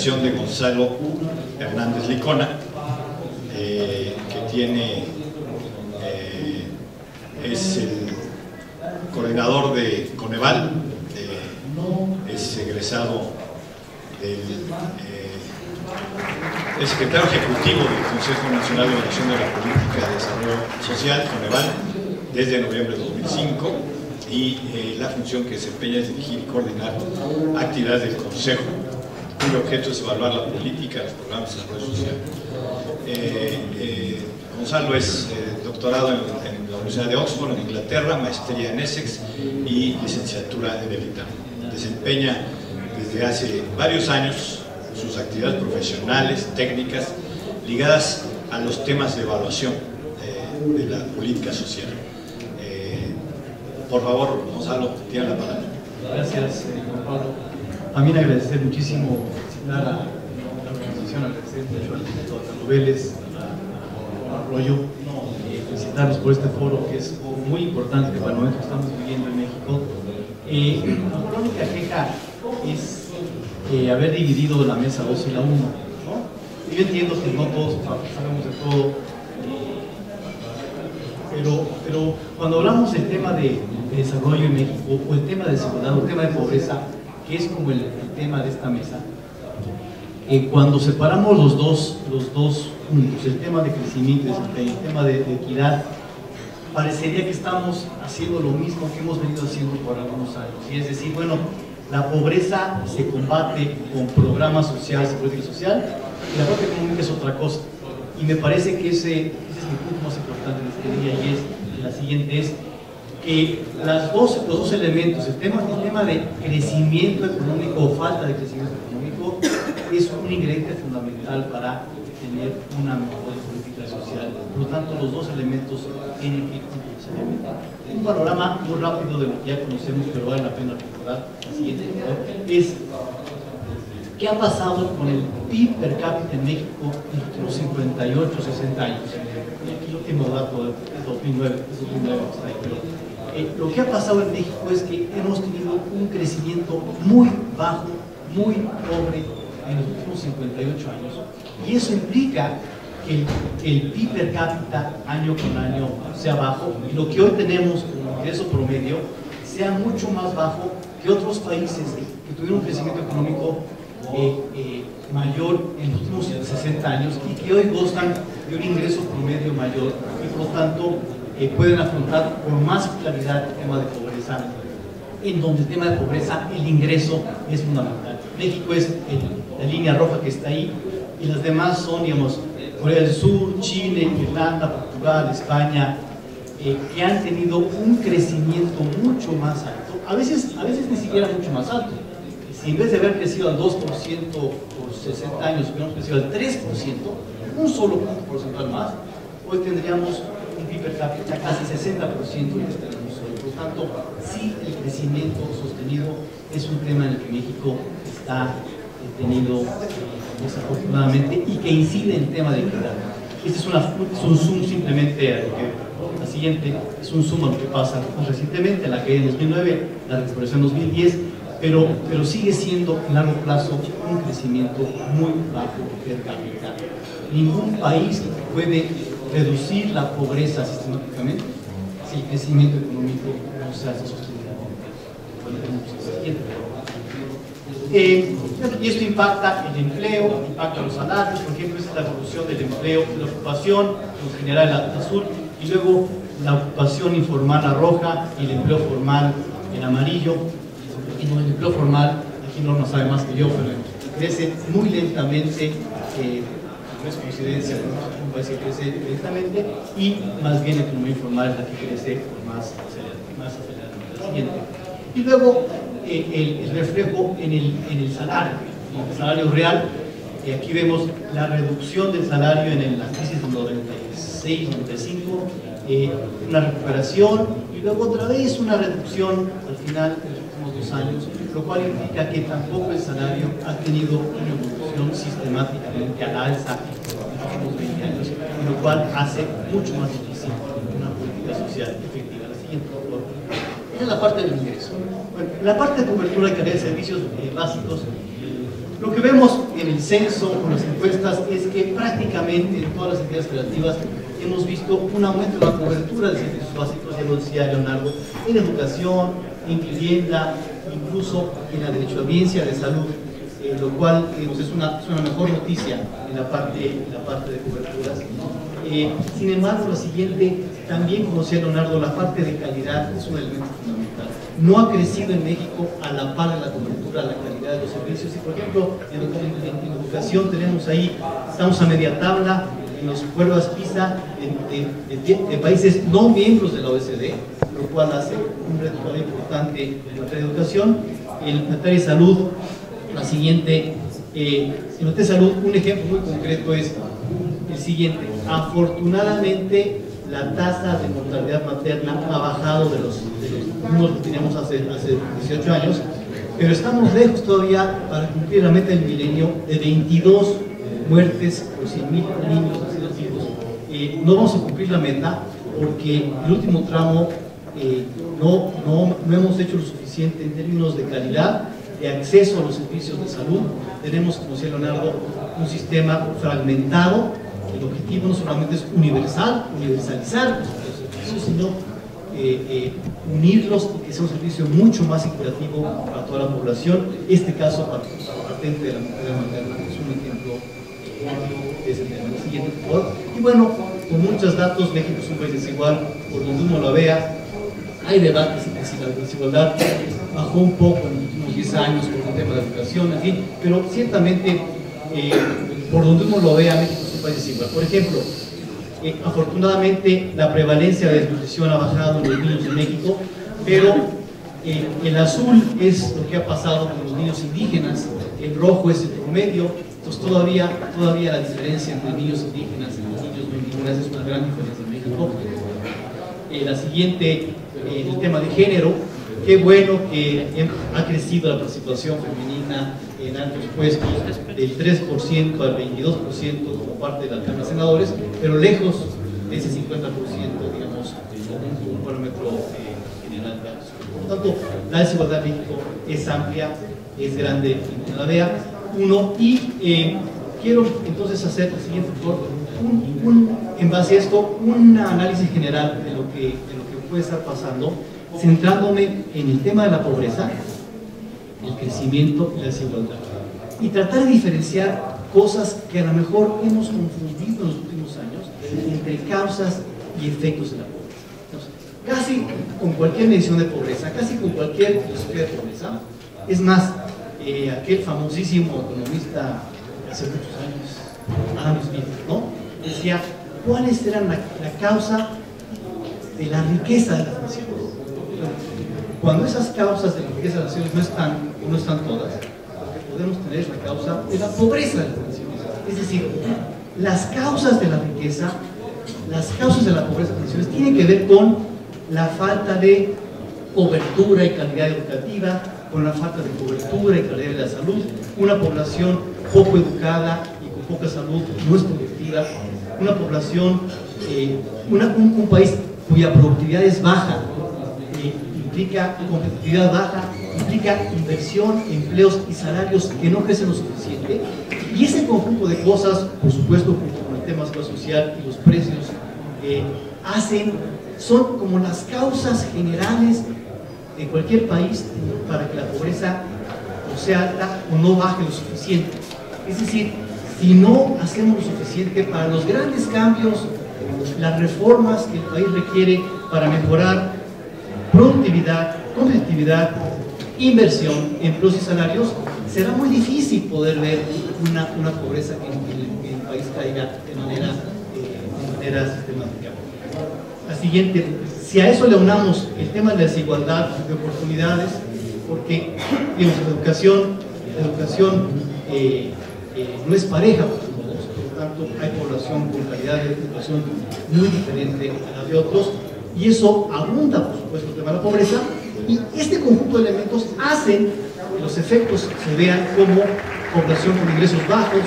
administración de Gonzalo Hernández Licona, que es el coordinador de Coneval, es egresado es secretario ejecutivo del Consejo Nacional de Evaluación de la Política de Desarrollo Social, Coneval, desde noviembre de 2005, y la función que desempeña es dirigir y coordinar actividades del Consejo, cuyo objeto es evaluar la política, los programas de desarrollo social. Gonzalo es doctorado en la Universidad de Oxford, en Inglaterra, maestría en Essex y licenciatura en el ITAM. Desempeña desde hace varios años sus actividades profesionales, técnicas, ligadas a los temas de evaluación de la política social. Por favor, Gonzalo, tiene la palabra. Gracias, Juan Pablo. También agradecer muchísimo a la organización, agradecer mucho al doctor Vélez, a Arroyo, felicitarlos por este foro que es muy importante para el momento que estamos viviendo en México. La única queja es haber dividido la mesa 2 y la 1, ¿no? Yo entiendo que no todos sabemos de todo, pero cuando hablamos del tema de desarrollo en México, o el tema de seguridad, o el tema de pobreza, que es como el tema de esta mesa, cuando separamos los dos puntos, el tema de crecimiento y desempeño, el tema de equidad, parecería que estamos haciendo lo mismo que hemos venido haciendo por algunos años, y es decir, bueno, la pobreza se combate con programas sociales y política social, y la parte económica es otra cosa. Y me parece que ese es mi punto más importante de este día, y es la siguiente, es que los dos elementos, el tema de crecimiento económico o falta de crecimiento económico, es un ingrediente fundamental para tener una mejor política social. Por lo tanto, los dos elementos tienen que ir necesariamente. Un panorama muy rápido de lo que ya conocemos, pero vale la pena recordar. La siguiente es ¿qué ha pasado con el PIB per cápita en México en los últimos 58, 60 años? Y aquí el último dato es 2009, está ahí, pero lo que ha pasado en México es que hemos tenido un crecimiento muy bajo, muy pobre en los últimos 58 años, y eso implica que el PIB per cápita año con año sea bajo, y lo que hoy tenemos como ingreso promedio sea mucho más bajo que otros países que tuvieron un crecimiento económico mayor en los últimos 60 años y que hoy gozan de un ingreso promedio mayor, y por lo tanto pueden afrontar con más claridad el tema de pobreza, en donde el tema de pobreza, el ingreso es fundamental. México es la línea roja que está ahí, y las demás son, digamos, Corea del Sur, Chile, Irlanda, Portugal, España, que han tenido un crecimiento mucho más alto, a veces ni siquiera mucho más alto. Si en vez de haber crecido al 2% por 60 años, hubiéramos crecido al 3%, un solo punto porcentual más, hoy tendríamos un PIB per cápita casi 60% de que tenemos hoy. Por lo tanto, sí, el crecimiento sostenido es un tema en el que México está tenido desafortunadamente, y que incide en el tema de equidad. Este es un zoom simplemente a lo que la siguiente es un zoom a lo que pasa más recientemente, la caída en 2009, la recuperación en 2010, pero sigue siendo en largo plazo un crecimiento muy bajo per cápita. Ningún país puede reducir la pobreza sistemáticamente si el crecimiento económico no se hace sostenidamente. Y esto impacta el empleo, impacta los salarios. Por ejemplo, esta es la evolución del empleo, la ocupación en general el azul, y luego la ocupación informal la roja y el empleo formal en amarillo. Y el empleo formal, aquí Norma sabe más que yo, pero crece muy lentamente, no es coincidencia, un país que crece lentamente, y más bien la economía informal es la que crece con más aceleradamente. Y luego el reflejo en el salario real. Aquí vemos la reducción del salario en la crisis del 96-95, una recuperación, y luego otra vez una reducción al final de los últimos 2 años, lo cual implica que tampoco el salario ha tenido una evolución sistemáticamente al alza en los últimos 20 años, lo cual hace mucho más difícil una política social efectiva. La siguiente, por favor. Esa es la parte del ingreso. Bueno, la parte de cobertura y calidad de servicios básicos, lo que vemos en el censo, con las encuestas, es que prácticamente en todas las entidades federativas hemos visto un aumento de la cobertura de servicios básicos, ya lo decía Leonardo, en educación, en vivienda, incluso en la derechohabiencia de salud, lo cual pues es una mejor noticia en la parte de coberturas. Sin embargo, lo siguiente, también como decía Leonardo, la parte de calidad es un elemento fundamental. No ha crecido en México a la par de la cobertura, la calidad de los servicios. Y por ejemplo, en educación tenemos ahí, estamos a media tabla en las pruebas PISA de países no miembros de la OECD, lo cual hace un reto importante en materia de educación. En materia de salud, la siguiente, en materia de salud, un ejemplo muy concreto es el siguiente. Afortunadamente, la tasa de mortalidad materna ha bajado de los números que teníamos hace 18 años, pero estamos lejos todavía para cumplir la meta del milenio de 22 muertes por 100.000 niños nacidos vivos. No vamos a cumplir la meta porque el último tramo no hemos hecho lo suficiente en términos de calidad, de acceso a los servicios de salud. Tenemos, como decía Leonardo, un sistema fragmentado. El objetivo no solamente es universalizar los servicios, sino unirlos y que sea un servicio mucho más equitativo para toda la población. Este caso patente de la maternidad materna es un ejemplo de ese tema. Siguiente, por favor. Y bueno, con muchos datos, México es un país desigual, por donde uno lo vea. Hay debates de si la desigualdad bajó un poco en los últimos 10 años por el tema de la educación, en fin, pero ciertamente, por donde uno lo vea, México es un país desigual. Por ejemplo, afortunadamente la prevalencia de desnutrición ha bajado en los niños en México, pero el azul es lo que ha pasado con los niños indígenas, el rojo es el promedio. Entonces todavía la diferencia entre niños indígenas y niños no indígenas es una gran diferencia en México. La siguiente, el tema de género. Qué bueno que ha crecido la participación femenina en altos puestos del 3% al 22% como parte de la Cámara de Senadores, pero lejos de ese 50%, digamos, como un parámetro general. Por lo tanto, la desigualdad en México es amplia, es grande, en la vea. Y quiero entonces hacer el siguiente, en base a esto, un análisis general de lo que puede estar pasando, centrándome en el tema de la pobreza, el crecimiento y la desigualdad, y tratar de diferenciar cosas que a lo mejor hemos confundido en los últimos años entre causas y efectos de la pobreza. Entonces, casi con cualquier medición de pobreza, casi con cualquier filosofía de pobreza, es más, aquel famosísimo economista hace muchos años, Adam Smith, ¿no?, decía cuáles eran la causa de la riqueza de las naciones. Cuando esas causas de la riqueza de las naciones no están todas, lo que podemos tener es la causa de la pobreza de las naciones. Es decir, las causas de la riqueza, las causas de la pobreza de las naciones tienen que ver con la falta de cobertura y calidad educativa, con la falta de cobertura y calidad de la salud. Una población poco educada y con poca salud no es productiva. Una población, un país cuya productividad es baja, implica competitividad baja, implica inversión, empleos y salarios que no crecen lo suficiente. Y ese conjunto de cosas, por supuesto, junto con el tema social y los precios, son como las causas generales de cualquier país para que la pobreza o sea alta o no baje lo suficiente. Es decir, si no hacemos lo suficiente para los grandes cambios, las reformas que el país requiere para mejorar productividad, competitividad, inversión, empleos y salarios, será muy difícil poder ver una pobreza que el país caiga de manera sistemática. La siguiente, si a eso le unamos el tema de la desigualdad de oportunidades, porque digamos, la educación no es pareja para todos, por lo tanto hay población con calidad de educación muy diferente a la de otros, y eso abunda, por supuesto, el tema de la pobreza, y este conjunto de elementos hacen que los efectos se vean como población con ingresos bajos,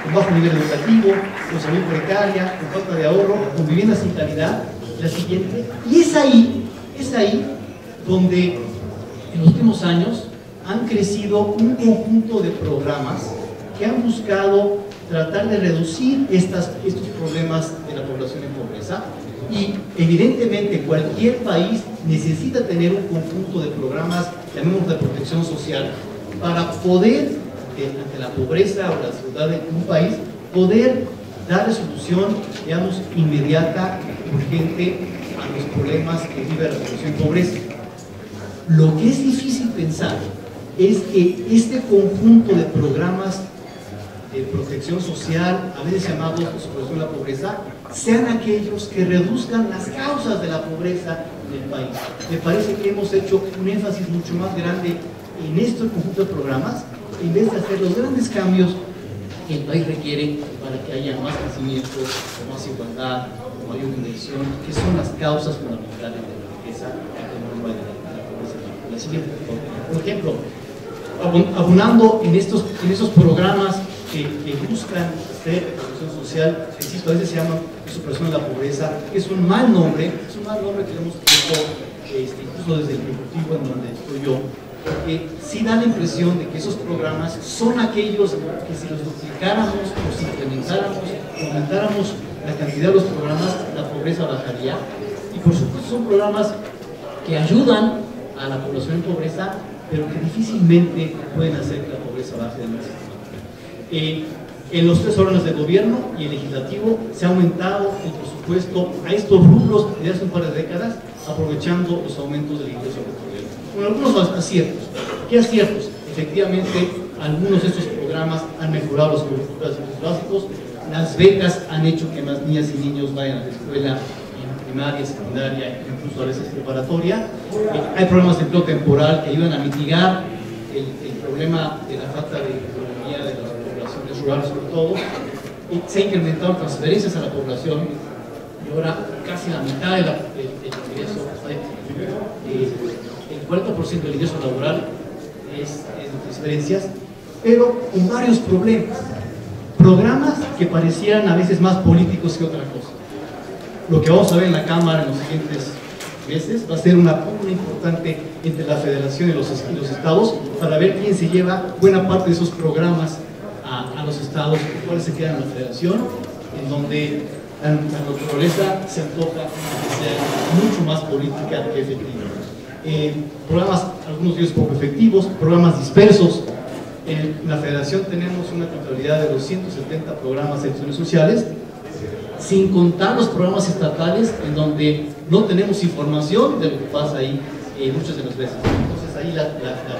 con bajo nivel educativo, con salud precaria, con falta de ahorro, con vivienda sin calidad. La siguiente, y es ahí donde en los últimos años han crecido un conjunto de programas que han buscado tratar de reducir estos problemas de la población en pobreza. Y evidentemente cualquier país necesita tener un conjunto de programas, llamemos de protección social, para poder, ante la pobreza o la desigualdad de un país, poder dar solución, digamos, inmediata, urgente a los problemas que vive la población en pobreza. Lo que es difícil pensar es que este conjunto de programas de protección social, a veces llamados de superación de la pobreza, sean aquellos que reduzcan las causas de la pobreza en el país. Me parece que hemos hecho un énfasis mucho más grande en este conjunto de programas, en vez de hacer los grandes cambios que el país requiere para que haya más crecimiento, más igualdad, mayor inversión, que son las causas fundamentales de la riqueza económica de la pobreza. La siguiente, por ejemplo, abonando en estos programas que buscan hacer protección social, insisto, a veces se llama superación de la pobreza, que es un mal nombre que hemos puesto incluso desde el Ejecutivo en donde estoy yo, porque sí da la impresión de que esos programas son aquellos que si los duplicáramos o si incrementáramos, aumentáramos la cantidad de los programas, la pobreza bajaría. Y por supuesto son programas que ayudan a la población en pobreza, pero que difícilmente pueden hacer que la pobreza baje de nuevo. En los 3 órganos de gobierno y el legislativo se ha aumentado el presupuesto a estos rubros desde hace un par de décadas, aprovechando los aumentos del ingreso del gobierno. Con algunos aciertos. ¿Qué aciertos? Efectivamente, algunos de estos programas han mejorado los coberturas básicos, las becas han hecho que más niñas y niños vayan a la escuela en primaria, secundaria, incluso a veces preparatoria. Hay programas de empleo temporal que ayudan a mitigar el problema de la falta de economía de las poblaciones rurales sobre todo. Se han incrementado transferencias a la población y ahora casi la mitad del ingreso, el 40% del ingreso laboral es de transferencias, pero con varios problemas. Programas que parecieran a veces más políticos que otra cosa. Lo que vamos a ver en la Cámara en los siguientes meses va a ser una pugna importante entre la Federación y los estados para ver quién se lleva buena parte de esos programas a los estados, cuáles se quedan en la Federación, en donde la naturaleza se antoja que sea mucho más política que efectiva. Programas, algunos de ellos poco efectivos, programas dispersos. En la Federación tenemos una contabilidad de 270 programas de acciones sociales, sin contar los programas estatales en donde no tenemos información de lo que pasa ahí muchas de las veces. Entonces ahí la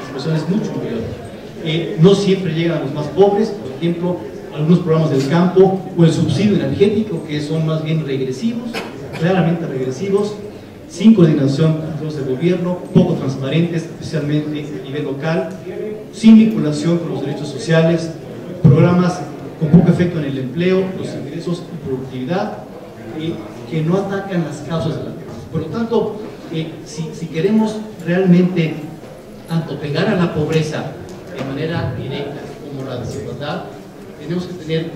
dispersión es mucho mayor. No siempre llegan a los más pobres, por ejemplo, algunos programas del campo o el subsidio energético, que son más bien regresivos, claramente regresivos, sin coordinación con los del gobierno, poco transparentes, especialmente a nivel local, sin vinculación con los derechos sociales, programas con poco efecto en el empleo, los ingresos y productividad, que no atacan las causas de la crisis. Por lo tanto, si queremos realmente tanto pegar a la pobreza de manera directa como la desigualdad, tenemos que tener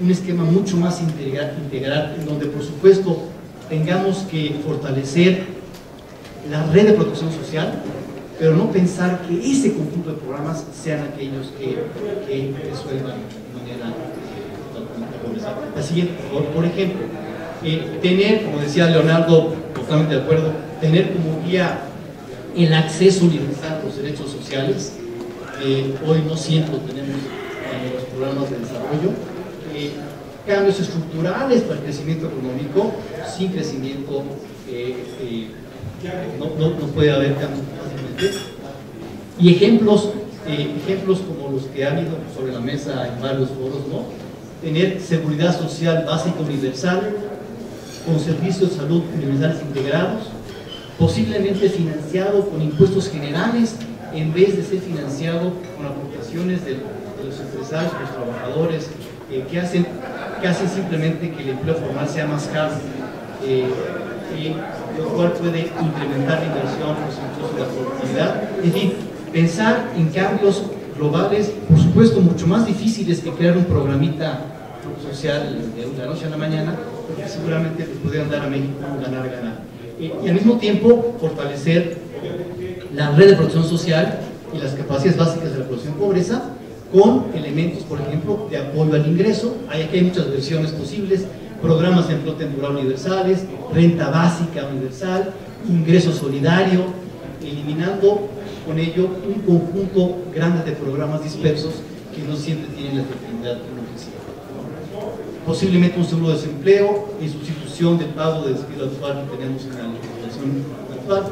un esquema mucho más integral, en donde por supuesto tengamos que fortalecer la red de protección social, pero no pensar que ese conjunto de programas sean aquellos que resuelvan de manera la pobreza. La siguiente, por ejemplo, tener, como decía Leonardo, totalmente de acuerdo, tener como guía el acceso universal a los derechos sociales. Hoy no siempre lo tenemos en los programas de desarrollo. Cambios estructurales para el crecimiento económico. Sin crecimiento no puede haber cambios fácilmente. Y ejemplos como los que han ido sobre la mesa en varios foros, ¿no? Tener seguridad social básica universal, con servicios de salud universales integrados, posiblemente financiado con impuestos generales en vez de ser financiado con aportaciones de los empresarios, los trabajadores, que hacen simplemente que el empleo formal sea más caro, lo cual puede incrementar la inversión, los impulsos, la productividad. En fin, pensar en cambios globales, por supuesto mucho más difíciles que crear un programita social de la noche a la mañana, porque seguramente podrían dar a México un ganar-ganar. Y al mismo tiempo fortalecer la red de protección social y las capacidades básicas de la población en pobreza, con elementos, por ejemplo, de apoyo al ingreso. Aquí hay muchas versiones posibles: programas de empleo temporal universales, renta básica universal, ingreso solidario, eliminando con ello un conjunto grande de programas dispersos que no siempre tienen la efectividad que uno quisiera. Posiblemente un seguro de desempleo en sustitución del pago de despido actual que tenemos en la legislación actual,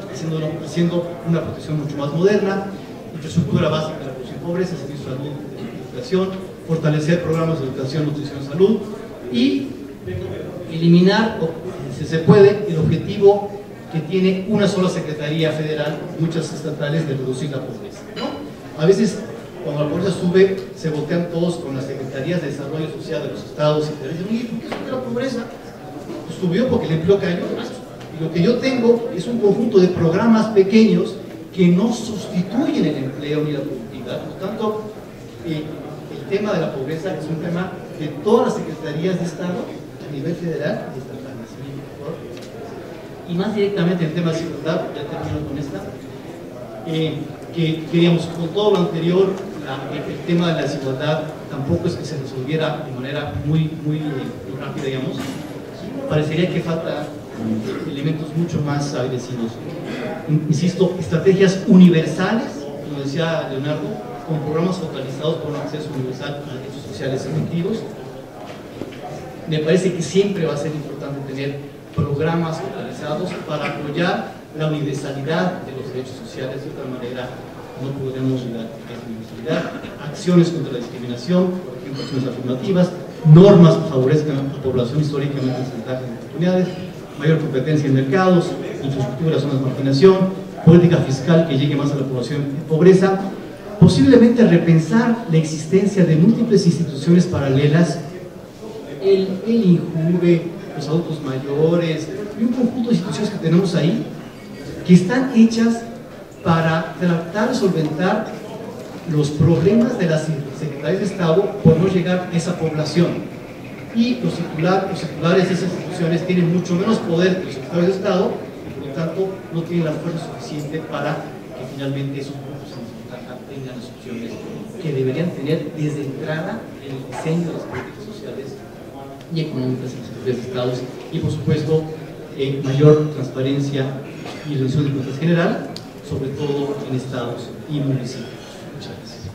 haciendo una protección mucho más moderna, infraestructura básica de la población pobreza, servicio de salud y educación, fortalecer programas de educación, nutrición, salud, y eliminar, si se puede, el objetivo que tiene una sola secretaría federal, muchas estatales, de reducir la pobreza, ¿no? A veces, cuando la pobreza sube, se voltean todos con las secretarías de desarrollo social de los estados y te dicen: oye, ¿por qué subió la pobreza? Pues subió porque el empleo cayó. Y lo que yo tengo es un conjunto de programas pequeños que no sustituyen el empleo ni la productividad. Por lo tanto, el tema de la pobreza es un tema de todas las secretarías de Estado a nivel federal y estatal. Y más directamente el tema de desigualdad, ya termino con esta, que queríamos, con todo lo anterior, el tema de la desigualdad tampoco es que se resolviera de manera muy rápida, digamos. Parecería que falta elementos mucho más agresivos. Insisto, estrategias universales, como decía Leonardo, con programas focalizados por un acceso universal a derechos sociales efectivos. Me parece que siempre va a ser importante tener programas focalizados para apoyar la universalidad de los derechos sociales. De otra manera no podremos llegar a esa universalidad. Acciones contra la discriminación, por ejemplo, acciones afirmativas, normas que favorezcan a la población históricamente en desventaja de oportunidades, mayor competencia en mercados, infraestructura, zonas de marginación, política fiscal que llegue más a la población en pobreza, posiblemente repensar la existencia de múltiples instituciones paralelas, el INJUVE, los adultos mayores y un conjunto de instituciones que tenemos ahí, que están hechas para tratar de solventar los problemas de las secretarías de Estado por no llegar a esa población. Y los titulares de esas instituciones tienen mucho menos poder que los secretarios de Estado, y por lo tanto no tienen la fuerza suficiente para que finalmente esos grupos en desventaja tengan las opciones que deberían tener desde entrada en el diseño de las políticas sociales y económicas en los secretarios de Estados, y por supuesto mayor transparencia y rendición de cuentas general, sobre todo en estados y municipios. Muchas gracias.